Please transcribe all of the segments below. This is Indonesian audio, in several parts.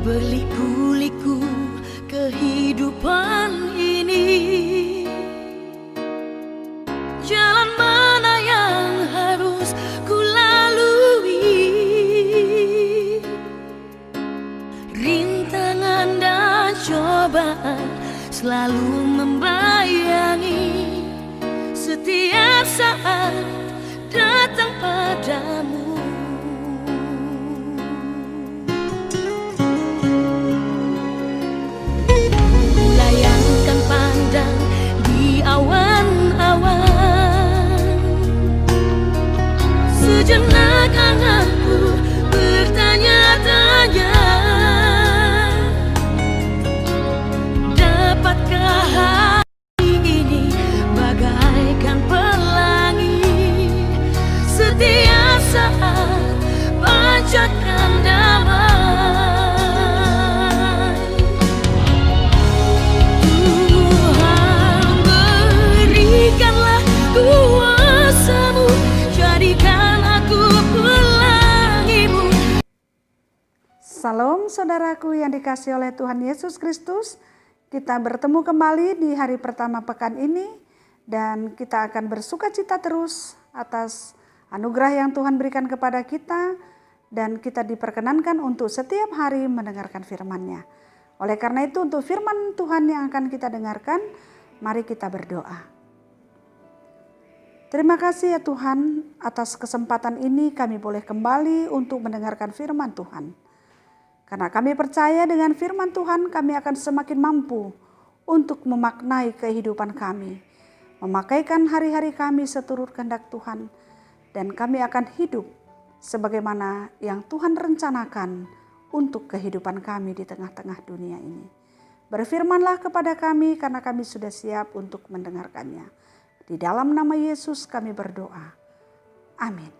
Berliku-liku kehidupan ini, jalan mana yang harus ku lalui? Rintangan dan cobaan selalu membayangi, setiap saat datang padamu. Layangkan pandang di awan-awan, sejenak anganku bertanya-tanya, dapatkah hati ini bagaikan pelangi, setiap saat pancarkan damai. Tuhan, berikanlah kuasa-Mu, jadikan aku pelangi-Mu. Salam saudaraku yang dikasihi oleh Tuhan Yesus Kristus. Kita bertemu kembali di hari pertama pekan ini, dan kita akan bersukacita terus atas anugerah yang Tuhan berikan kepada kita, dan kita diperkenankan untuk setiap hari mendengarkan firman-Nya. Oleh karena itu, untuk firman Tuhan yang akan kita dengarkan, mari kita berdoa. Terima kasih ya Tuhan, atas kesempatan ini kami boleh kembali untuk mendengarkan firman Tuhan. Karena kami percaya dengan firman Tuhan kami akan semakin mampu untuk memaknai kehidupan kami, memakaikan hari-hari kami seturut kehendak Tuhan, dan kami akan hidup sebagaimana yang Tuhan rencanakan untuk kehidupan kami di tengah-tengah dunia ini. Berfirmanlah kepada kami karena kami sudah siap untuk mendengarkannya. Di dalam nama Yesus kami berdoa. Amin.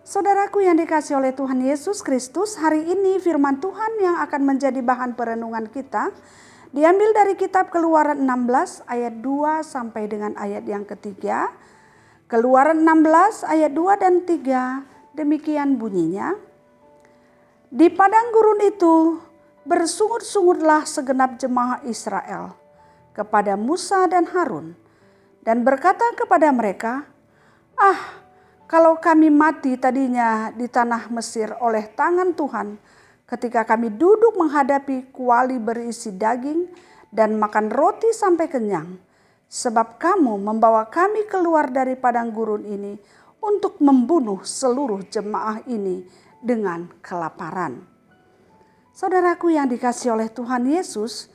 Saudaraku yang dikasihi oleh Tuhan Yesus Kristus, hari ini firman Tuhan yang akan menjadi bahan perenungan kita diambil dari kitab Keluaran 16 ayat 2 sampai dengan ayat yang ketiga. Keluaran 16 ayat 2 dan 3, demikian bunyinya. Di padang gurun itu bersungut-sungutlah segenap jemaah Israel kepada Musa dan Harun, dan berkata kepada mereka, kalau kami mati tadinya di tanah Mesir oleh tangan Tuhan, ketika kami duduk menghadapi kuali berisi daging dan makan roti sampai kenyang, sebab kamu membawa kami keluar dari padang gurun ini untuk membunuh seluruh jemaah ini dengan kelaparan. Saudaraku yang dikasihi oleh Tuhan Yesus,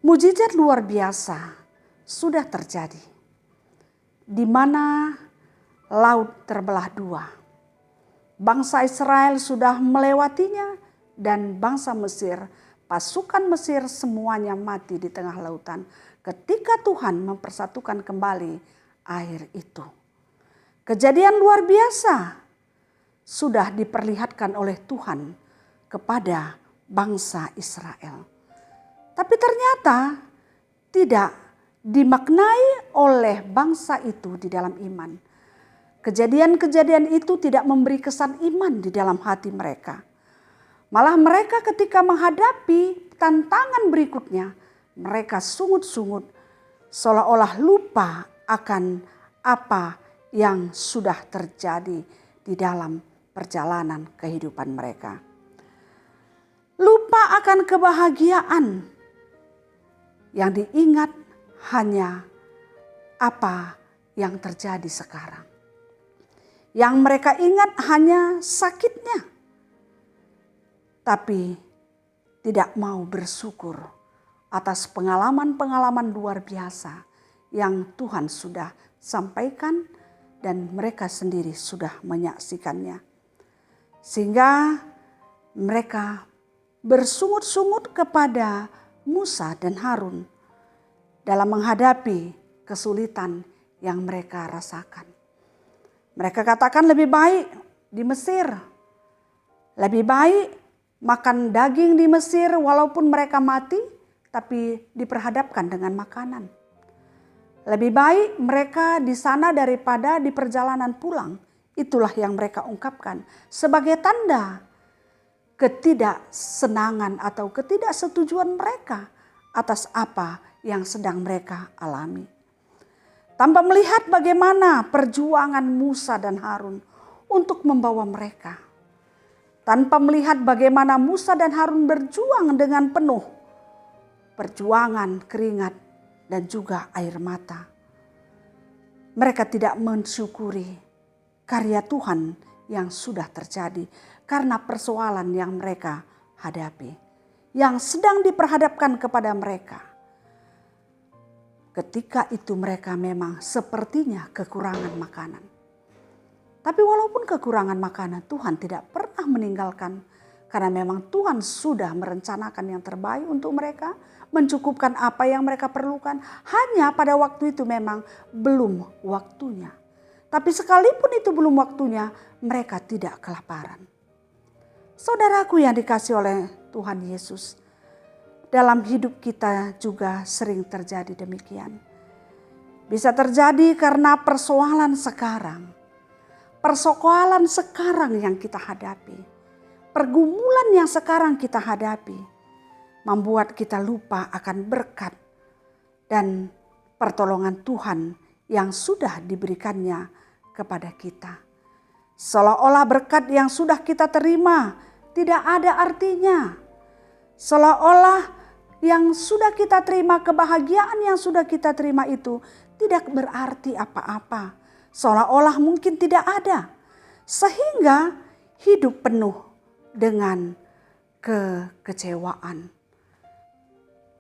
mujizat luar biasa sudah terjadi, di mana laut terbelah dua. Bangsa Israel sudah melewatinya, dan bangsa Mesir, pasukan Mesir semuanya mati di tengah lautan ketika Tuhan mempersatukan kembali air itu. Kejadian luar biasa sudah diperlihatkan oleh Tuhan kepada bangsa Israel. Tapi ternyata tidak dimaknai oleh bangsa itu di dalam iman. Kejadian-kejadian itu tidak memberi kesan iman di dalam hati mereka. Malah mereka ketika menghadapi tantangan berikutnya, mereka sungut-sungut seolah-olah lupa akan apa yang sudah terjadi di dalam perjalanan kehidupan mereka. Lupa akan kebahagiaan, yang diingat hanya apa yang terjadi sekarang. Yang mereka ingat hanya sakitnya, tapi tidak mau bersyukur atas pengalaman-pengalaman luar biasa yang Tuhan sudah sampaikan dan mereka sendiri sudah menyaksikannya. Sehingga mereka bersungut-sungut kepada Musa dan Harun dalam menghadapi kesulitan yang mereka rasakan. Mereka katakan lebih baik di Mesir, lebih baik makan daging di Mesir walaupun mereka mati, tapi diperhadapkan dengan makanan. Lebih baik mereka di sana daripada di perjalanan pulang. Itulah yang mereka ungkapkan sebagai tanda ketidaksenangan atau ketidaksetujuan mereka atas apa yang sedang mereka alami. Tanpa melihat bagaimana perjuangan Musa dan Harun untuk membawa mereka. Tanpa melihat bagaimana Musa dan Harun berjuang dengan penuh perjuangan, keringat, dan juga air mata. Mereka tidak mensyukuri karya Tuhan yang sudah terjadi karena persoalan yang mereka hadapi, yang sedang diperhadapkan kepada mereka. Ketika itu mereka memang sepertinya kekurangan makanan. Tapi walaupun kekurangan makanan, Tuhan tidak pernah meninggalkan, karena memang Tuhan sudah merencanakan yang terbaik untuk mereka, mencukupkan apa yang mereka perlukan. Hanya pada waktu itu memang belum waktunya. Tapi sekalipun itu belum waktunya, mereka tidak kelaparan. Saudaraku yang dikasihi oleh Tuhan Yesus, dalam hidup kita juga sering terjadi demikian. Bisa terjadi karena persoalan sekarang yang kita hadapi, pergumulan yang sekarang kita hadapi, membuat kita lupa akan berkat dan pertolongan Tuhan yang sudah diberikannya kepada kita. Seolah-olah berkat yang sudah kita terima tidak ada artinya. Seolah-olah yang sudah kita terima, kebahagiaan yang sudah kita terima itu tidak berarti apa-apa. Seolah-olah mungkin tidak ada. Sehingga hidup penuh dengan kekecewaan.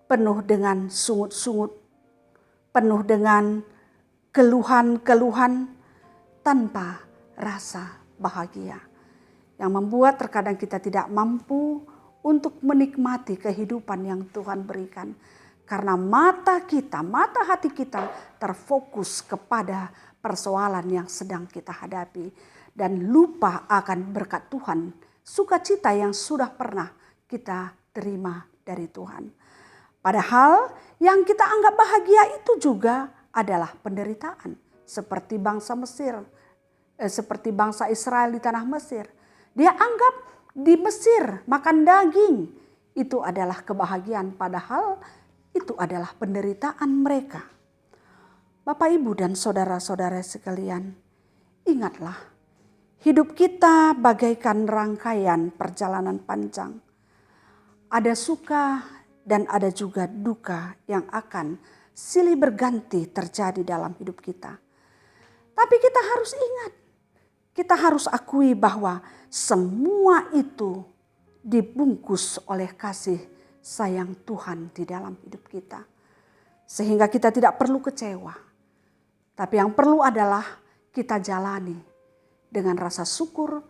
Penuh dengan sungut-sungut. Penuh dengan keluhan-keluhan tanpa rasa bahagia. Yang membuat terkadang kita tidak mampu untuk menikmati kehidupan yang Tuhan berikan. Karena mata hati kita terfokus kepada persoalan yang sedang kita hadapi. Dan lupa akan berkat Tuhan, sukacita yang sudah pernah kita terima dari Tuhan. Padahal yang kita anggap bahagia itu juga adalah penderitaan. Seperti bangsa Israel di tanah Mesir. Dia anggap di Mesir makan daging itu adalah kebahagiaan, padahal itu adalah penderitaan mereka. Bapak, Ibu, dan saudara-saudara sekalian, ingatlah, hidup kita bagaikan rangkaian perjalanan panjang. Ada suka dan ada juga duka yang akan silih berganti terjadi dalam hidup kita. Tapi kita harus ingat, kita harus akui bahwa semua itu dibungkus oleh kasih sayang Tuhan di dalam hidup kita. Sehingga kita tidak perlu kecewa. Tapi yang perlu adalah kita jalani dengan rasa syukur,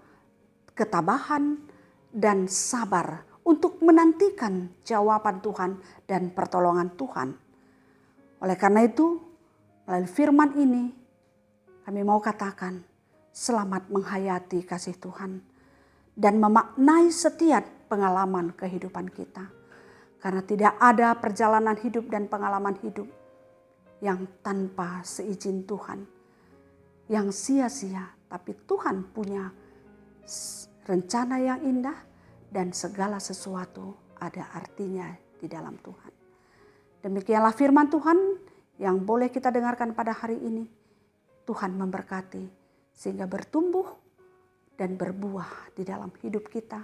ketabahan, dan sabar untuk menantikan jawaban Tuhan dan pertolongan Tuhan. Oleh karena itu, melalui firman ini kami mau katakan, selamat menghayati kasih Tuhan dan memaknai setiap pengalaman kehidupan kita. Karena tidak ada perjalanan hidup dan pengalaman hidup yang tanpa seizin Tuhan, yang sia-sia. Tapi Tuhan punya rencana yang indah dan segala sesuatu ada artinya di dalam Tuhan. Demikianlah firman Tuhan yang boleh kita dengarkan pada hari ini. Tuhan memberkati sehingga bertumbuh dan berbuah di dalam hidup kita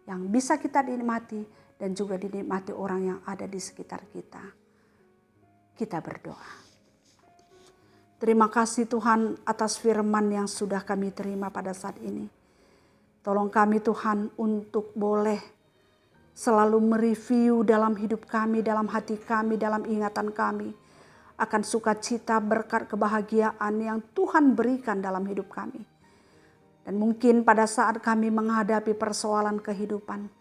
yang bisa kita nikmati dan juga dinikmati orang yang ada di sekitar kita. Kita berdoa. Terima kasih Tuhan atas firman yang sudah kami terima pada saat ini. Tolong kami Tuhan untuk boleh selalu mereview dalam hidup kami, dalam hati kami, dalam ingatan kami akan sukacita, berkat, kebahagiaan yang Tuhan berikan dalam hidup kami. Dan mungkin pada saat kami menghadapi persoalan kehidupan,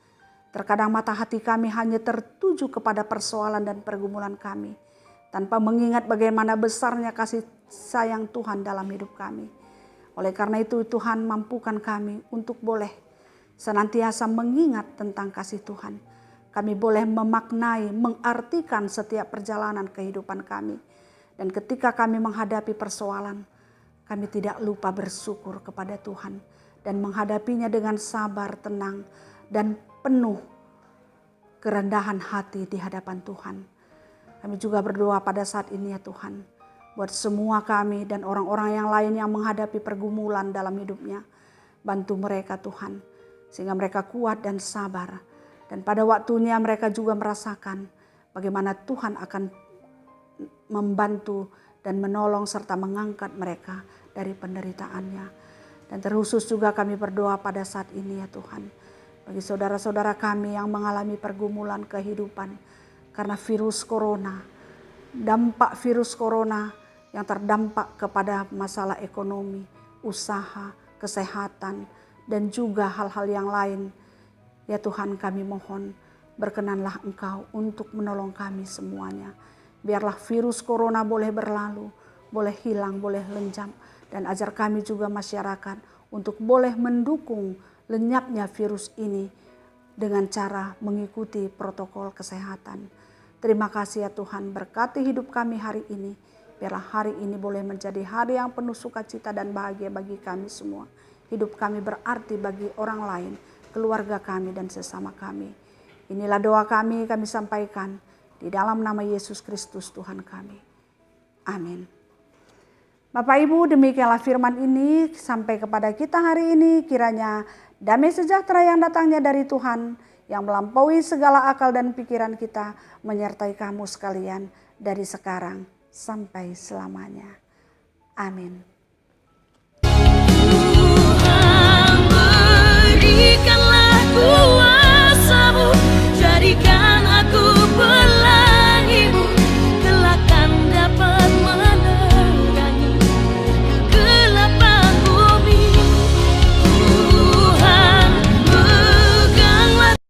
terkadang mata hati kami hanya tertuju kepada persoalan dan pergumulan kami, tanpa mengingat bagaimana besarnya kasih sayang Tuhan dalam hidup kami. Oleh karena itu Tuhan mampukan kami untuk boleh senantiasa mengingat tentang kasih Tuhan. Kami boleh memaknai, mengartikan setiap perjalanan kehidupan kami. Dan ketika kami menghadapi persoalan, kami tidak lupa bersyukur kepada Tuhan dan menghadapinya dengan sabar, tenang, dan penuh kerendahan hati di hadapan Tuhan. Kami juga berdoa pada saat ini ya Tuhan, buat semua kami dan orang-orang yang lain yang menghadapi pergumulan dalam hidupnya. Bantu mereka Tuhan, sehingga mereka kuat dan sabar. Dan pada waktunya mereka juga merasakan bagaimana Tuhan akan membantu dan menolong serta mengangkat mereka dari penderitaannya. Dan terkhusus juga kami berdoa pada saat ini ya Tuhan, bagi saudara-saudara kami yang mengalami pergumulan kehidupan karena virus corona, dampak virus corona yang terdampak kepada masalah ekonomi, usaha, kesehatan, dan juga hal-hal yang lain. Ya Tuhan, kami mohon berkenanlah Engkau untuk menolong kami semuanya. Biarlah virus corona boleh berlalu, boleh hilang, boleh lenyap. Dan ajar kami juga masyarakat untuk boleh mendukung lenyapnya virus ini dengan cara mengikuti protokol kesehatan. Terima kasih ya Tuhan, berkati hidup kami hari ini. Biarlah hari ini boleh menjadi hari yang penuh sukacita dan bahagia bagi kami semua. Hidup kami berarti bagi orang lain, keluarga kami dan sesama kami. Inilah doa kami sampaikan di dalam nama Yesus Kristus Tuhan kami. Amin. Bapak Ibu, demikianlah firman ini sampai kepada kita hari ini. Kiranya damai sejahtera yang datangnya dari Tuhan, yang melampaui segala akal dan pikiran kita, menyertai kamu sekalian dari sekarang sampai selamanya. Amin. Tuhan berikanlah kuasa.